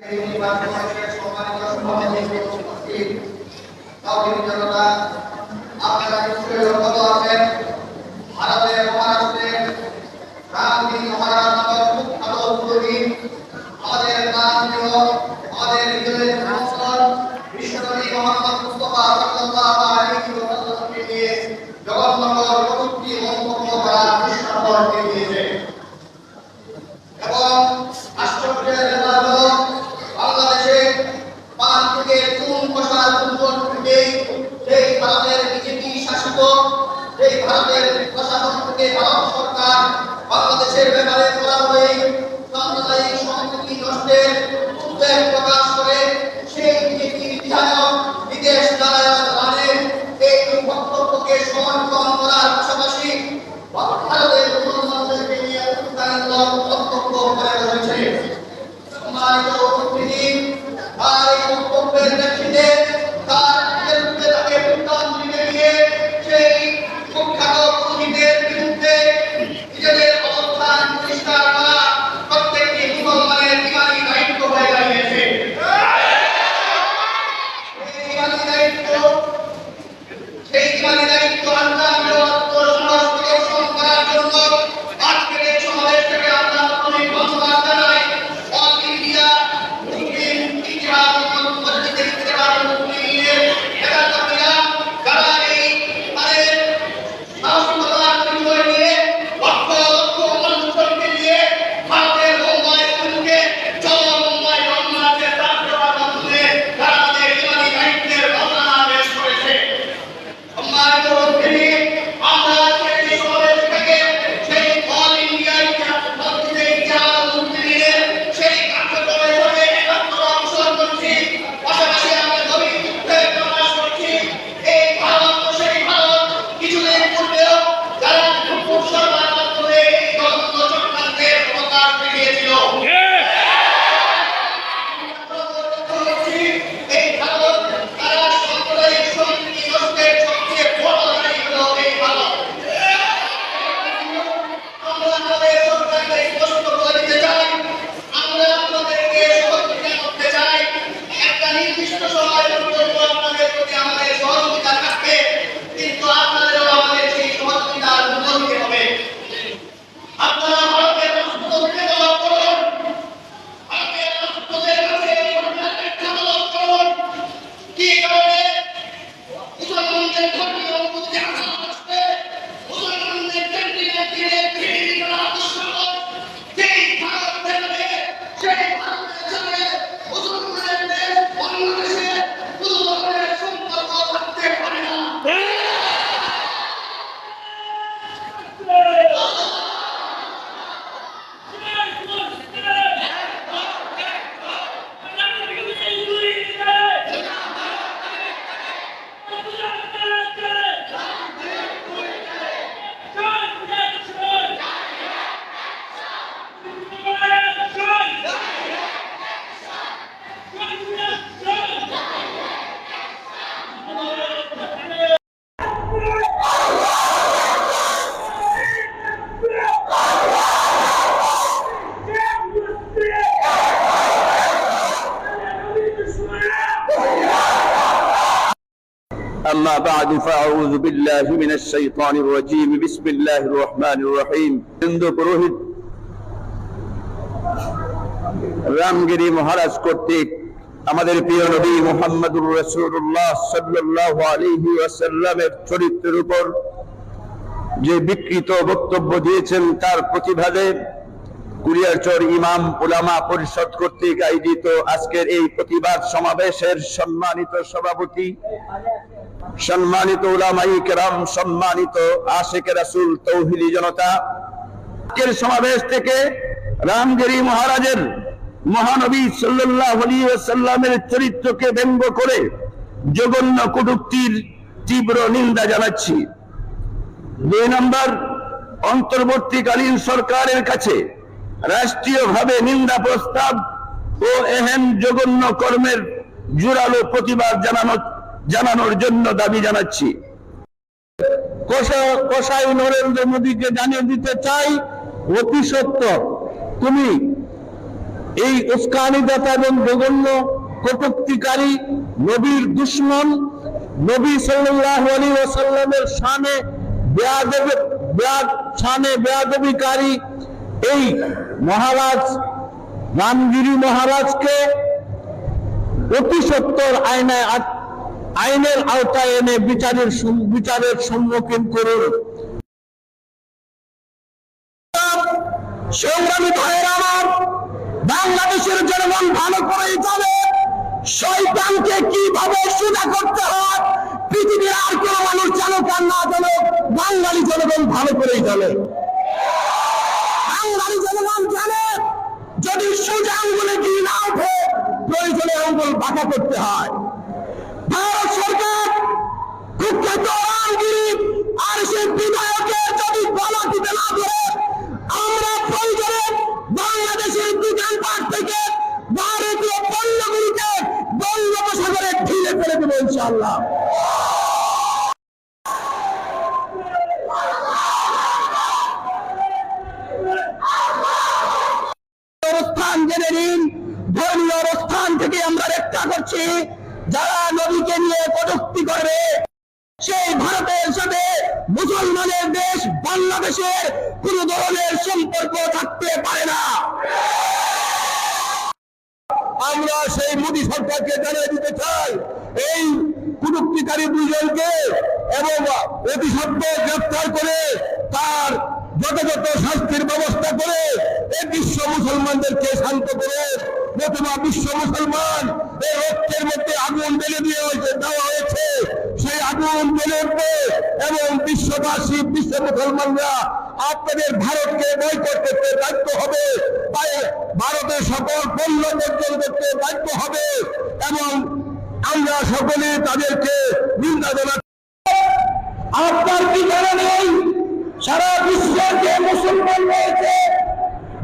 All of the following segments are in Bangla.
আপনারা নিশ্চয়ই অবগত আছেন, ভারতের মহারাষ্ট্রের রামগিরি মহারাজ নামক বিখ্যাত পুরোহিত আমাদের প্রাণপ্রিয়, আমাদের হৃদয়ের মহাজন বিশ্বনবী মুহাম্মদ মুস্তাফা সাল্লাল্লাহু আলাইহি ওয়াসাল্লামকে নিয়ে জগন্নাথ কটূক্তি মন্তব্য করার সিদ্ধান্ত নিয়েছে। এবং আশ্চর্যের ব্যাপার হলো, বাংলাদেশে পাঁচ থেকে চুন কষার দুর্বল থেকেই সেই ভারতের বিজেপি শাসিত, সেই ভারতের প্রশাসন থেকে ভারত সরকার বাংলাদেশের ব্যাপারে বরাবরই সাম্প্রদায়িক সম্প্রীতি নষ্টের উদ্বেগ প্রকাশ করে সেই বিজেপির বিধায়ক বিদেশ নারায়ণ রানের এই বক্তব্যকে সমর্থন করার পাশাপাশি ভারতের মুসলমানদেরকে নিয়ে উৎসাহিত বক্তব্য করে বসেছে। সম্মানিত উপস্থিতি, আর এই বক্তব্যের প্রেক্ষিতে তার বিরুদ্ধে তাকে বিভ্রান্তি দিয়ে সেই কুখ্যাত পুরোহিতের বিরুদ্ধে নিজেদের অবস্থান পরিষ্কার করা প্রত্যেকটি মুসলমানের ইমানি দায়িত্ব হয়ে দাঁড়িয়েছে। সেই ইমানি দায়িত্ব সমাজ প্রদর্শন করার জন্য আজকের এই সমাবেশ থেকে আমরা অনেক ধন্যবাদ জানাই। অল ইন্ডিয়া মুসলিম ইতিহাস মসজিদের ইতিহাস মুসলিমের নেতাকর্মীরা যারা এই তাদের সাহসিকতার পরিচয় নিয়ে লক্ষ লক্ষ মানুষকে নিয়ে ভারতের মুম্বাই অভিমুখে চলো মুম্বাই রমনাথের ডাক দেওয়ার মাধ্যমে তারা তাদের ইমানি দায়িত্বের ভাবনা পেশ করেছে। সম্মানিত উপস্থিতি, আমরা সেই সমাবেশ থেকে সেই অল ইন্ডিয়া ইতিহাস মসজিদের ইতিহাস মুসলিমের সেই কার্যক্রমে একাত্মতা অংশগ্রহণ করছি। পাশাপাশি আমরা গভীর দুঃখের প্রকাশ করছি, এই ভারত সেই ভারত কিছুদিন পূর্বেও যারা খুব সরকার মাধ্যমে এই জঘন্য চক্রান্তের প্রকাশ দেখিয়েছিল, এই ভারত তারা সাম্প্রদায়িক সম্প্রীতি নষ্টের সবচেয়ে বড় দায়ী হলো এই ভারত। আমরা আমাদের সরকারকে স্পষ্ট করে দিতে চাই, আমরা আপনাদেরকে সহযোগিতা করতে চাই। একটা নির্দিষ্ট সময় পর্যন্ত আপনাদের প্রতি আমাদের সহযোগিতা থাকবে, কিন্তু আপনাদেরও আমাদের সেই সহযোগিতার মূল্য দিতে হবে। আপনারা ভারতের রাষ্ট্রপতিকে তলব করুন, ভারতের রাষ্ট্রপতির কাছে এই ঘটনার ব্যাখ্যা তলব করুন। কি কারণে মুসলমানদের ধর্মীয় অনুভূতি আঘাত আসবে, মুসলমানদের ক্যান্টিনে দিনে ফিরে করা দুঃসাহস, সেই ভারত ভেবে সেই ভারতের সাথে মুসলমানদের বাংলাদেশে কোনো ধরনের সম্পর্ক থাকতে পারে না। أما بعد فأعوذ بالله من الشيطان الرجيم بسم الله الرحمن الرحيم হিন্দু পুরোহিত রামগিরি মহারাজ কর্তৃক আমাদের প্রিয় নবী মুহাম্মদুর রাসূলুল্লাহ সাল্লাল্লাহু আলাইহি ওয়াসাল্লামের চরিত্রের উপর যে বিকৃত বক্তব্য দিয়েছেন তার প্রতিবাদে কুলিয়ারচর ইমাম উলামা পরিষদ কর্তৃক আয়োজিত আজকের এই প্রতিবাদ সমাবেশের সম্মানিত সভাপতি, সম্মানিত উলামায়ে কেরাম, সম্মানিত আশিকে রাসূল তৌহিদি জনতা, আজকের সমাবেশ থেকে রামগিরি মহারাজের মহানবী সাল্লাল্লাহু আলাইহি ওয়াসাল্লামের চরিত্রকে ব্যঙ্গ করে জঘন্য কটূক্তির তীব্র নিন্দা জানাচ্ছি। 2 নম্বর, অন্তর্বর্তীকালীন সরকারের কাছে রাষ্ট্রীয়ভাবে নিন্দা প্রস্তাব ও এহেন জঘন্য কর্মের জোরালো প্রতিবাদ জানানোর জন্য দাবি জানাচ্ছি। কসাই নরেন্দ্র মোদীকে জানিয়ে দিতে চাই, অতি সত্য তুমি এই উস্কানিদাতা এবং জঘন্য কটূক্তিকারী, নবীর দুশমন, নবী সাল্লাল্লাহু আলাইহি ওয়াসাল্লামের শানে বেয়াদবিকারী এই মহারাজ রামগিরি মহারাজকে অতি সত্বর আইনের আওতায় এনে বিচারের সম্মুখীন করুন। সংগ্রামী ভাইয়েরা আমার, বাংলাদেশের জনগণ ভালো করেই জানে শয়তানকে কিভাবে সোজা করতে হয়। পৃথিবীর আর কোনো মানুষ জানুক আর না জানুক, বাঙালি জনগণ ভালো করেই জানে। বাঙালি জনগণ জানে যদি সোজা আঙ্গুলে কি না ওঠে, প্রয়োজনে আঙ্গুল বাঁকা করতে হয়। ভারত সরকার কুখ্যাত রামগিরি আর সেই বিধায়কের যদি গলা দিতে না ধরে, আমরা প্রয়োজনে বাংলাদেশের দোকানপাট থেকে ভারতীয় পণ্যগুলিকে বঙ্গোপসাগরে ঢিলে ফেলে দেবো ইনশাআল্লাহ। অবস্থান জেনে নিন, ধর্মীয় অবস্থান থেকে আমরা রক্ষা করছি। যারা নবীকে নিয়ে কটূক্তি করবে, সেই ভারতের সাথে মুসলমানের দেশ বাংলাদেশের কোন ধরনের সম্পর্ক থাকতে পারে না। আমরা সেই মোদী সরকারকে জানিয়ে দিতে চাই, এই কটূক্তিকারী দুইজনকে এবং অতি সত্বর গ্রেফতার করে তার যথাযথ শাস্তির ব্যবস্থা করে এই বিশ্ব মুসলমানদেরকে শান্ত করে, নতুবা বিশ্ব মুসলমান এই রক্তের মধ্যে আগুন জ্বেলে দেওয়া হয়েছে, সেই আগুন জ্বেলে উঠবে এবং বিশ্ববাসী, বিশ্ব মুসলমানরা আপনাদের ভারতকে বয়কট করতে বাধ্য হবে, ভারতের সকল পণ্য বর্জন করতে বাধ্য হবে এবং আমরা সকলে তাদেরকে নিন্দা জানাচ্ছি। আপনার কি জানা নেই, সারা বিশ্বের যে মুসলমান রয়েছে,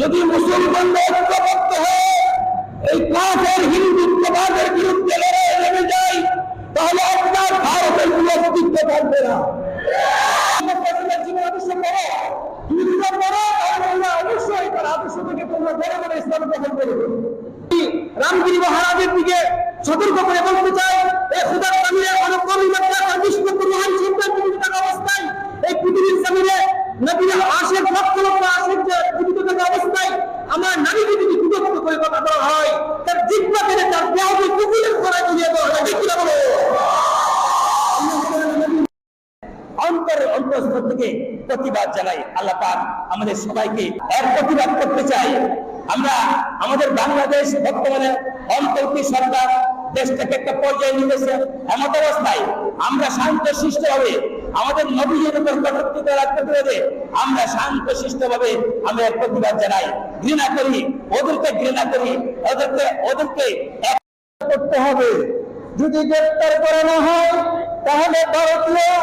যদি মুসলমানরা ঐক্যবদ্ধ হয়ে এই কাফের হিন্দুত্ববাদের বিরুদ্ধে লড়াই নেমে যায়, তাহলে আপনার ভারতের কোনো অস্তিত্ব থাকবে না। রামগিরি মহারাজের দিকে সতর্ক করে বলতে চাই, এই খুদার জমিনে অবস্থায়, এই পৃথিবীর জমিনে নবীর আশেক লক্ষ লক্ষ আশেক যে জীবিত থাকা অবস্থায় আমার নারীকে যদি কুদক্ত করে কথা বলা হয়, তার জিহ্বা কেটে তার দেহকে কুকুরের করা দিয়ে দেওয়া হয়। ঠিক বলো, অন্তঃস্থল থেকে প্রতিবাদ জানাই। আল্লাহ পাক আমাদের সবাইকে এক প্রতিবাদ করতে চাই। আমরা আমাদের বাংলাদেশ বর্তমানে অন্তর্বর্তী সরকার দেশটাকে একটা পর্যায়ে নিতেছে, এমন অবস্থায় আমরা শান্ত শিষ্ট ভাবে আমাদের নবীর উপর কটূক্তি করার প্রতিবাদে আমরা শান্ত শিষ্ট ভাবে আমরা প্রতিবাদ জানাই। ঘৃণা করি, ওদেরকে ঘৃণা করি, ওদেরকে করতে হবে। যদি গ্রেপ্তার করানো হয় তাহলে ভারতীয়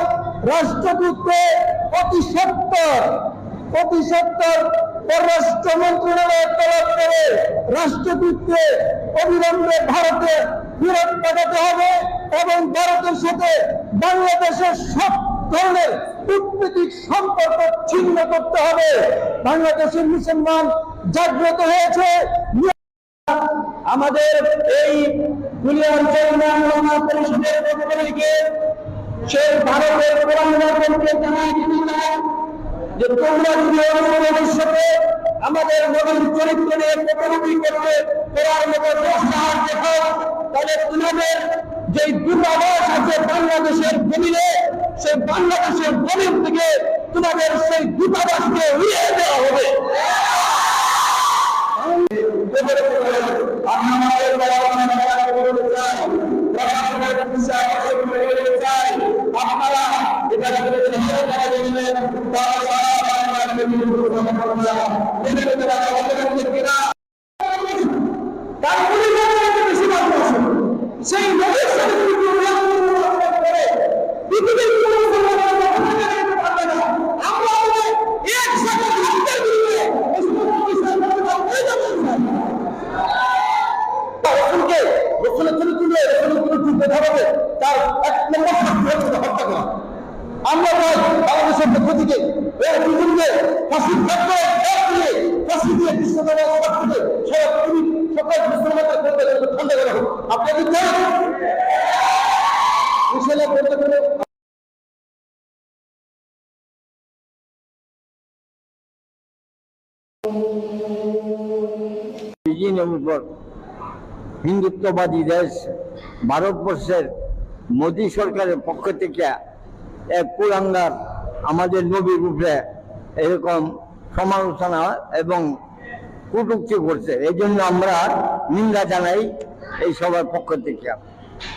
রাষ্ট্রদূতকে অতি সত্বর পররাষ্ট্র মন্ত্রণালয় তলব করে রাষ্ট্রদূতকে অবিলম্বে ভারতে ফেরত পাঠাতে হবে এবং ভারতের সাথে বাংলাদেশের সব ধরনের কূটনৈতিক সম্পর্ক ছিন্ন করতে হবে। বাংলাদেশের মুসলমান জাগ্রত হয়েছে। আমাদের এই দুনিয়াঞ্চল পরিষদের পক্ষে সেই ভারতের প্রধানমন্ত্রীকে জানাই দিতে চাই যে তোমরা যদি ভবিষ্যতে আমাদের নবীর চরিত্র নিয়ে কটূক্তি করতে করার মতো সাহস দেখাও, তাহলে তোমাদের যে দূতাবাস আছে বাংলাদেশের জমিনে, সেই বাংলাদেশের জমিন থেকে তোমাদের সেই দূতাবাসকে উড়িয়ে দেওয়া হবে। আপনারা সেই তার এক নম্বর হত্যা করা। আমরা বাংলাদেশের পক্ষ থেকে এই দুজনকে ফাঁসি দিয়ে সারা সকল মুসলমানদের করতে ঠান্ডা করা হোক। আপনি কি চান ইনশাআল্লাহ করতে পারে? হিন্দুত্ববাদী দেশ ভারতবর্ষের মোদী সরকারের পক্ষ থেকে এক কুলাঙ্গার আমাদের নবীর উপরে এরকম সমালোচনা এবং কটূক্তি করছে। এই জন্য আমরা নিন্দা জানাই এই সবার পক্ষ থেকে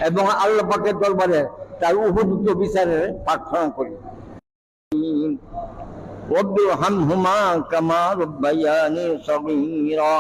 এবং আল্লাহ পাকের দরবারে তার উপযুক্ত বিচারের প্রার্থনা করি। রব্বিরহামহুমা কামা রাব্বায়ানি সগীরা।